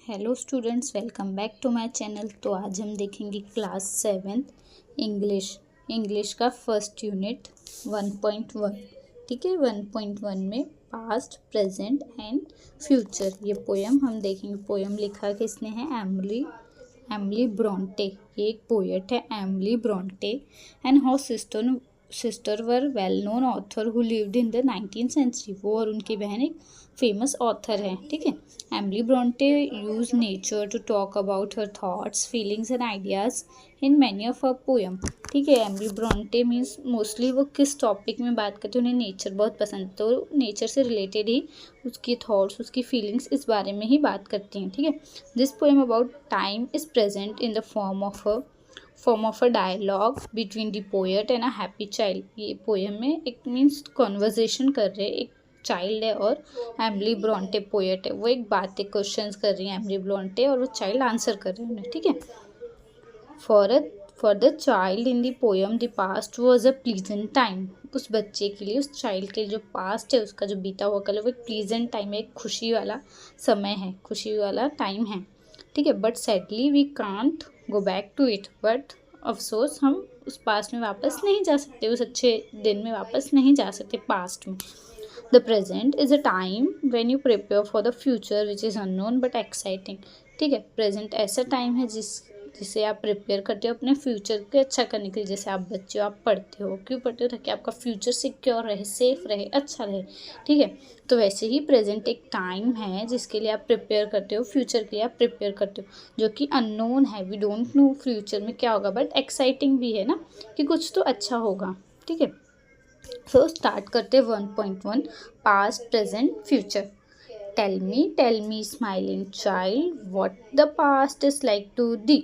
Hello students, welcome back to my channel. तो आज हम देखेंगे क्लास 7 इंग्लिश का फर्स्ट यूनिट 1.1। ठीक है, 1.1 में पास्ट, प्रेजेंट एंड फ्यूचर ये पोयम हम देखेंगे। पोयम लिखा किसने है? Emily Bronte. ये एक पोएट है, Emily Bronte. And her sister were well known author who lived in the 19th century. वो और उनकी बहन एक फेमस ऑथर है। ठीक है, Emily Bronte use nature to talk about her thoughts, feelings and ideas in many of her poem. ठीक है, एमिली ब्रोंटे मीन्स मोस्टली वो किस टॉपिक में बात करती है, उन्हें नेचर बहुत पसंद है, तो नेचर से रिलेटेड ही उसकी थॉट्स, उसकी फीलिंग्स इस बारे में ही बात करती हैं। ठीक है, this poem about time is present in the form of a dialogue between the poet and a happy child. ये पोएम में एक मीन्स कॉन्वर्जेशन कर रहे हैं, एक चाइल्ड है और एमिली ब्रोंटे पोएट है। वो एक बातें क्वेश्चंस कर रही हैं एमिली ब्रोंटे और वो चाइल्ड आंसर कर रहे हैं उन्हें। ठीक है, for the child in the poem the past was a pleasant time. उस बच्चे के लिए, उस चाइल्ड के लिए जो पास्ट है, उसका जो बीता हुआ कल, वो एक प्लीजेंट टाइम है, एक खुशी वाला समय है, खुशी वाला टाइम है। ठीक है, but sadly we can't go back to it. But अफसोस हम उस पास्ट में वापस नहीं जा सकते, उस अच्छे दिन में वापस नहीं जा सकते पास्ट में। The present is a time when you prepare for the future which is unknown but exciting। ठीक है, प्रेजेंट ऐसा टाइम है जिसे आप प्रिपेयर करते हो अपने फ्यूचर के अच्छा करने के लिए। जैसे आप बच्चे हो, आप पढ़ते हो, क्यों पढ़ते हो? ताकि आपका फ्यूचर सिक्योर रहे, सेफ रहे, अच्छा रहे। ठीक है, तो वैसे ही प्रेजेंट एक टाइम है जिसके लिए आप प्रिपेयर करते हो, फ्यूचर के लिए आप प्रिपेयर करते हो, जो कि अननोन है। वी डोंट नो फ्यूचर में क्या होगा, बट एक्साइटिंग भी है ना, कि कुछ तो अच्छा होगा। ठीक है, सो स्टार्ट करते 1.1 past, present, future. Tell me smiling child what the past is like to thee.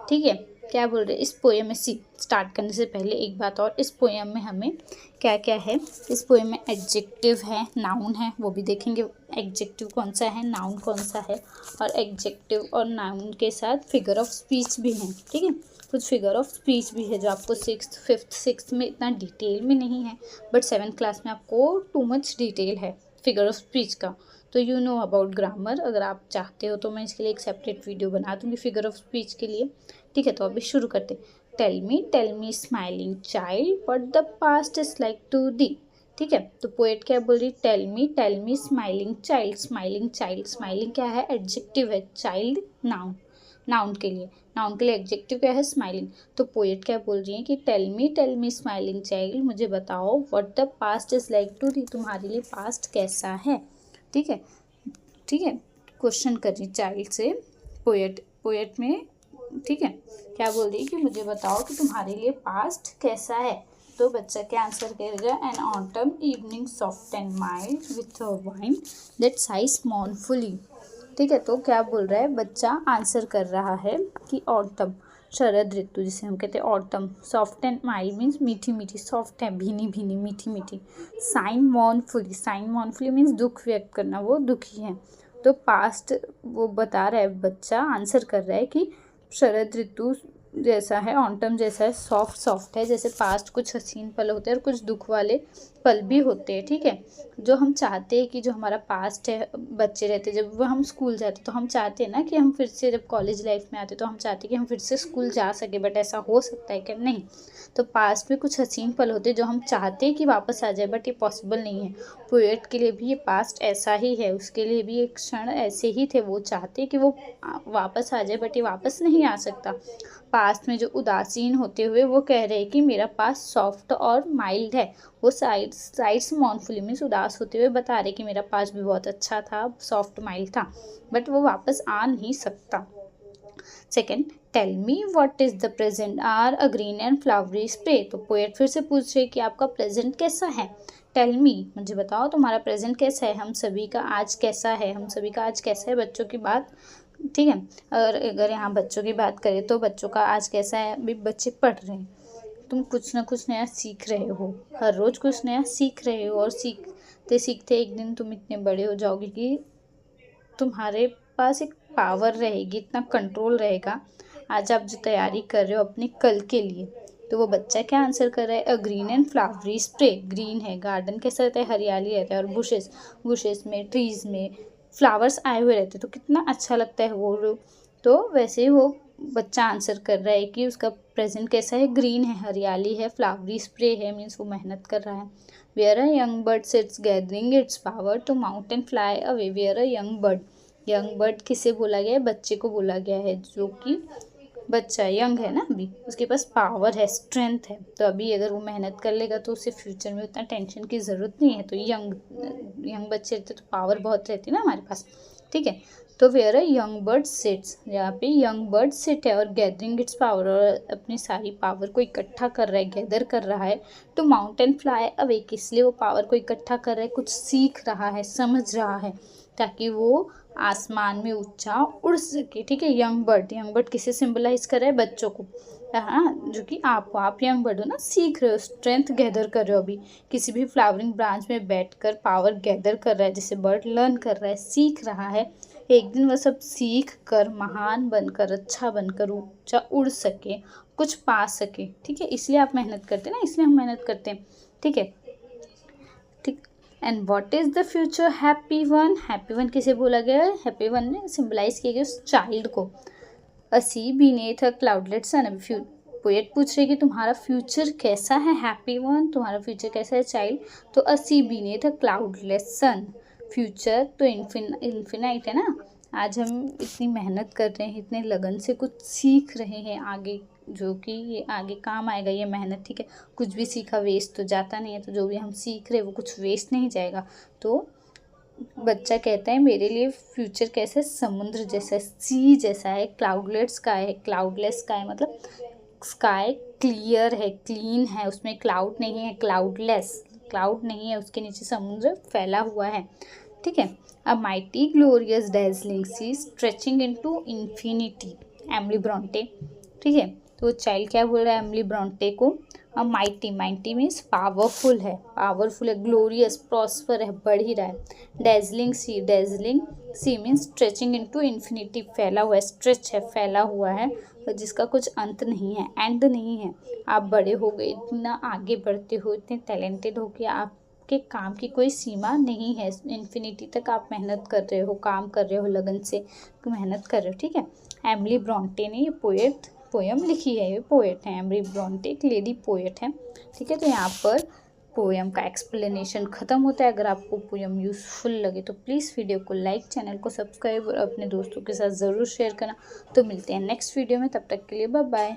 ठीक है, क्या बोल रहे हैं इस पोएम में? स्टार्ट करने से पहले एक बात और, इस पोएम में हमें क्या क्या है? इस पोएम में एडजेक्टिव है, नाउन है, वो भी देखेंगे। एडजेक्टिव कौन सा है, नाउन कौन सा है, और एडजेक्टिव और नाउन के साथ फिगर ऑफ स्पीच भी है। ठीक है, कुछ फिगर ऑफ स्पीच भी है जो आपको 6th 5th 6th में इतना डिटेल में नहीं है, बट 7th क्लास में आपको टू मच डिटेल है फिगर ऑफ स्पीच का। तो यू नो अबाउट ग्रामर, अगर आप चाहते हो तो मैं इसके लिए एक सेपरेट वीडियो बना दूँगी फिगर ऑफ स्पीच के लिए। ठीक है, तो अभी शुरू करते। Tell me smiling child what the past is like to thee. ठीक है, तो पोएट क्या बोल रही? Tell me smiling child. Smiling क्या है? एडजेक्टिव है, चाइल्ड नाउन। नाउन के लिए एडजेक्टिव क्या है? स्माइलिंग। तो पोएट क्या बोल रही है कि टेल मी स्माइलिंग चाइल्ड, मुझे बताओ what the past is like to thee, तुम्हारे लिए पास्ट कैसा है। ठीक है, क्वेश्चन कर रही चाइल्ड से पोएट में। ठीक है, क्या बोल रही है कि मुझे बताओ कि तुम्हारे लिए पास्ट कैसा है। तो बच्चा क्या आंसर करेगा? An autumn evening soft and mild with a wine that sighs mournfully. ठीक है, तो क्या बोल रहा है बच्चा? आंसर कर रहा है कि ऑटम, शरद ऋतु जिसे हम कहते हैं autumn, soft and mild means मीठी मीठी, सॉफ्ट है भीनी भीनी, मीठी मीठी। साइन मॉर्नफुली मीन्स दुख व्यक्त करना, वो दुखी है। तो पास्ट वो बता रहा है, बच्चा आंसर कर रहा है कि शरद ऋतु जैसा है, ऑटम जैसा है, सॉफ्ट है। जैसे पास्ट कुछ हसीन पल होते हैं और कुछ दुख वाले पल भी होते हैं। ठीक है, जो हम चाहते हैं कि जो हमारा पास्ट है, बच्चे रहते जब वो हम स्कूल जाते तो हम चाहते हैं ना कि हम फिर से, जब कॉलेज लाइफ में आते तो हम चाहते हैं कि हम फिर से स्कूल जा सके, बट ऐसा हो सकता है कि नहीं। तो पास्ट में कुछ हसीन पल होते हैं जो हम चाहते हैं कि वापस आ जाए, बट ये पॉसिबल नहीं है। पोएट के लिए भी ये पास्ट ऐसा ही है, उसके लिए भी एक क्षण ऐसे ही थे, वो चाहते कि वो वापस आ जाए, बट ये वापस नहीं आ सकता। पास्ट में जो उदासीन होते हुए वो कह रहे हैं कि मेरा पास्ट सॉफ्ट और माइल्ड है। वो साइड्स मॉर्नफुली मीन्स उदास होते हुए बता रहे कि मेरा पास्ट भी बहुत अच्छा था, सॉफ्ट माइल्ड था, बट वो वापस आ नहीं सकता। Second, tell me what is the present are a green and flowery spray. तो पोएट फिर से पूछ रहे कि आपका प्रेजेंट कैसा है। टेल मी, मुझे बताओ तुम्हारा प्रेजेंट कैसा है, हम सभी का आज कैसा है, हम सभी का आज कैसा है, बच्चों की बात। ठीक है, और अगर यहाँ बच्चों की बात करें तो बच्चों का आज कैसा है? अभी बच्चे पढ़ रहे हैं, तुम कुछ ना कुछ नया सीख रहे हो, हर रोज़ कुछ नया सीख रहे हो, और सीखते सीखते एक दिन तुम इतने बड़े हो जाओगे कि तुम्हारे पास एक पावर रहेगी, इतना कंट्रोल रहेगा। आज आप जो तैयारी कर रहे हो अपने कल के लिए। तो वो बच्चा क्या आंसर कर रहा है? A green and flowery spray. Green है, गार्डन कैसा रहता है? हरियाली रहता है, और बुशेस में, ट्रीज़ में फ्लावर्स आए हुए रहते तो कितना अच्छा लगता है वो। तो वैसे ही वो बच्चा आंसर कर रहा है कि उसका प्रेजेंट कैसा है, ग्रीन है, हरियाली है, फ्लावरी स्प्रे है, मीन्स वो मेहनत कर रहा है। Where a young bird sits gathering its power to mount and fly away. Where a young bird, young bird किसे बोला गया है, बच्चे को बोला गया है, जो कि बच्चा यंग है ना अभी, उसके पास पावर है, स्ट्रेंथ है। तो अभी अगर वो मेहनत कर लेगा तो उसे फ्यूचर में उतना टेंशन की ज़रूरत नहीं है। तो यंग बच्चे रहते तो पावर बहुत रहती है ना हमारे पास, ठीक है। तो where a young bird sits, यहाँ पे यंग बर्ड सिट है और गैदरिंग इट्स पावर, और अपनी सारी पावर को इकट्ठा कर रहा है, गैदर कर रहा है। तो माउंटेन फ्लाई अवे, किस लिए वो पावर को इकट्ठा कर रहा है, कुछ सीख रहा है, समझ रहा है, ताकि वो आसमान में ऊंचा उड़ सके, ठीक है। यंग बर्ड किसे सिंबलाइज कर रहा है, बच्चों को, हाँ, जो कि आप यंग बर्ड हो ना, सीख रहे हो, स्ट्रेंथ गैदर कर रहे हो अभी, किसी भी फ्लावरिंग ब्रांच में बैठकर पावर गैदर कर रहा है, जैसे बर्ड लर्न कर रहा है, सीख रहा है। एक दिन वह सब सीख कर महान बनकर, अच्छा बनकर ऊंचा उड़ सके, कुछ पा सके, ठीक है। इसलिए आप मेहनत करते हैं ना, इसलिए हम मेहनत करते हैं, ठीक है, ठीक। And what is the future happy one, happy one किसे बोला गया है, हैप्पी वन ने सिंबलाइज किया गया उस चाइल्ड को। अ सी बीनेथ अ क्लाउडलेट सन, अभी पोएट पूछ रहे कि तुम्हारा फ्यूचर कैसा है, हैप्पी वन तुम्हारा फ्यूचर कैसा है चाइल्ड। तो अ सी बीनेथ अ क्लाउडलेस सन, फ्यूचर तो इन्फिनाइट है ना। आज हम इतनी मेहनत कर रहे हैं, इतने लगन से कुछ सीख रहे हैं आगे, जो कि ये आगे काम आएगा ये मेहनत, ठीक है। कुछ भी सीखा वेस्ट तो जाता नहीं है, तो जो भी हम सीख रहे हैं वो कुछ वेस्ट नहीं जाएगा। तो बच्चा कहता है मेरे लिए फ्यूचर कैसा है, समुद्र जैसा है, सी जैसा है, क्लाउडलेट स्काई है, क्लाउडलेस स्काई मतलब स्काई क्लियर है, क्लीन है, उसमें क्लाउड नहीं है, क्लाउडलेस, क्लाउड नहीं है, उसके नीचे समुद्र फैला हुआ है, ठीक है। A mighty glorious dazzling sea stretching into infinity, Emily Bronte, ठीक है। तो चाइल्ड क्या बोल रहा है एमिली ब्रोंटे को, a mighty, mighty means powerful है, ग्लोरियस, प्रॉस्पर है, बढ़ ही रहा है। Dazzling sea means stretching into infinity, फैला हुआ है, स्ट्रेच है, फैला हुआ है, जिसका कुछ अंत नहीं है, एंड नहीं है। आप बड़े हो गए, इतना आगे बढ़ते हो, इतने टैलेंटेड हो कि आपके काम की कोई सीमा नहीं है, इन्फिनिटी तक आप मेहनत कर रहे हो, काम कर रहे हो, लगन से मेहनत कर रहे हो, ठीक है। एमिली ब्रोंटे ने ये पोयम लिखी है, ये पोएट है, एमिली ब्रोंटे एक लेडी पोएट है, ठीक है। तो यहाँ पर पोयम का एक्सप्लेनेशन ख़त्म होता है। अगर आपको पोयम यूज़फुल लगे तो प्लीज़ वीडियो को लाइक, चैनल को सब्सक्राइब और अपने दोस्तों के साथ ज़रूर शेयर करना। तो मिलते हैं नेक्स्ट वीडियो में, तब तक के लिए बाय बाय।